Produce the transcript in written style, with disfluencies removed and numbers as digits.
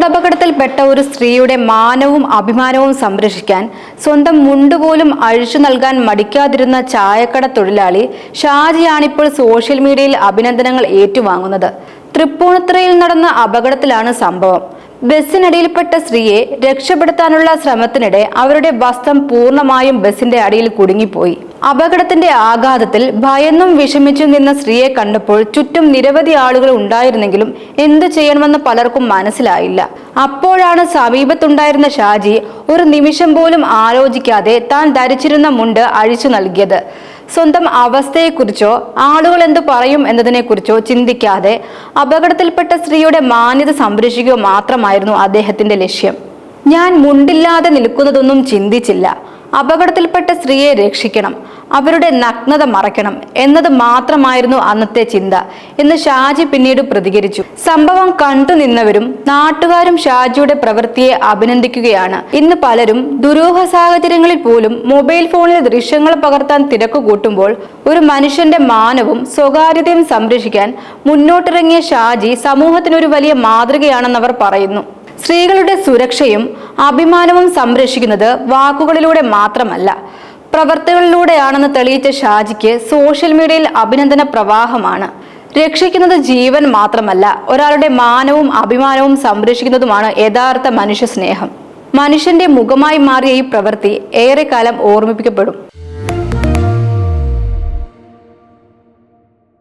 റോഡപകടത്തിൽപ്പെട്ട ഒരു സ്ത്രീയുടെ മാനവും അഭിമാനവും സംരക്ഷിക്കാൻ സ്വന്തം മുണ്ടുപോലും അഴിച്ചു നൽകാൻ മടിക്കാതിരുന്ന ചായക്കട തൊഴിലാളി ഷാജിയാണിപ്പോൾ സോഷ്യൽ മീഡിയയിൽ അഭിനന്ദനങ്ങൾ ഏറ്റുവാങ്ങുന്നത്. തൃപ്പൂണിത്തുറയിൽ നടന്ന അപകടത്തിലാണ് സംഭവം. ബസ്സിനടിയിൽപ്പെട്ട സ്ത്രീയെ രക്ഷപ്പെടുത്താനുള്ള ശ്രമത്തിനിടെ അവരുടെ വസ്ത്രം പൂർണ്ണമായും ബസിന്റെ അടിയിൽ കുടുങ്ങിപ്പോയി. അപകടത്തിന്റെ ആഘാതത്തിൽ ഭയന്നും വിഷമിച്ചും നിന്ന സ്ത്രീയെ കണ്ടപ്പോൾ ചുറ്റും നിരവധി ആളുകൾ ഉണ്ടായിരുന്നെങ്കിലും എന്തു ചെയ്യണമെന്ന് പലർക്കും മനസ്സിലായില്ല. അപ്പോഴാണ് സമീപത്തുണ്ടായിരുന്ന ഷാജി ഒരു നിമിഷം പോലും ആലോചിക്കാതെ താൻ ധരിച്ചിരുന്ന മുണ്ട് അഴിച്ചു നൽകിയത്. സ്വന്തം അവസ്ഥയെക്കുറിച്ചോ ആളുകൾ എന്തു പറയും എന്നതിനെക്കുറിച്ചോ ചിന്തിക്കാതെ അപകടത്തിൽപ്പെട്ട സ്ത്രീയുടെ മാന്യത സംരക്ഷിക്കുക മാത്രമായിരുന്നു അദ്ദേഹത്തിന്റെ ലക്ഷ്യം. ഞാൻ മുണ്ടില്ലാതെ നിൽക്കുന്നതൊന്നും ചിന്തിച്ചില്ല. അപകടത്തിൽപ്പെട്ട സ്ത്രീയെ രക്ഷിക്കണം, അവരുടെ നഗ്നത മറയ്ക്കണം എന്നത് മാത്രമായിരുന്നു അന്നത്തെ ചിന്ത എന്ന് ഷാജി പിന്നീട് പ്രതികരിച്ചു. സംഭവം കണ്ടു നിന്നവരും നാട്ടുകാരും ഷാജിയുടെ പ്രവൃത്തിയെ അഭിനന്ദിക്കുകയാണ്. ഇന്ന് പലരും ദുരൂഹ സാഹചര്യങ്ങളിൽ പോലും മൊബൈൽ ഫോണിൽ ദൃശ്യങ്ങൾ പകർത്താൻ തിരക്ക് കൂട്ടുമ്പോൾ ഒരു മനുഷ്യന്റെ മാനവും സ്വകാര്യതയും സംരക്ഷിക്കാൻ മുന്നോട്ടിറങ്ങിയ ഷാജി സമൂഹത്തിനൊരു വലിയ മാതൃകയാണെന്നവർ പറയുന്നു. സ്ത്രീകളുടെ സുരക്ഷയും അഭിമാനവും സംരക്ഷിക്കുന്നത് വാക്കുകളിലൂടെ മാത്രമല്ല, പ്രവർത്തികളിലൂടെയാണെന്ന് തെളിയിച്ച ഷാജിക്ക് സോഷ്യൽ മീഡിയയിൽ അഭിനന്ദന പ്രവാഹമാണ്. രക്ഷിക്കുന്നത് ജീവൻ മാത്രമല്ല, ഒരാളുടെ മാനവും അഭിമാനവും സംരക്ഷിക്കുന്നതുമാണ് യഥാർത്ഥ മനുഷ്യ സ്നേഹം. മനുഷ്യന്റെ മുഖമായി മാറിയ ഈ പ്രവൃത്തി ഏറെക്കാലം ഓർമ്മിപ്പിക്കപ്പെടും.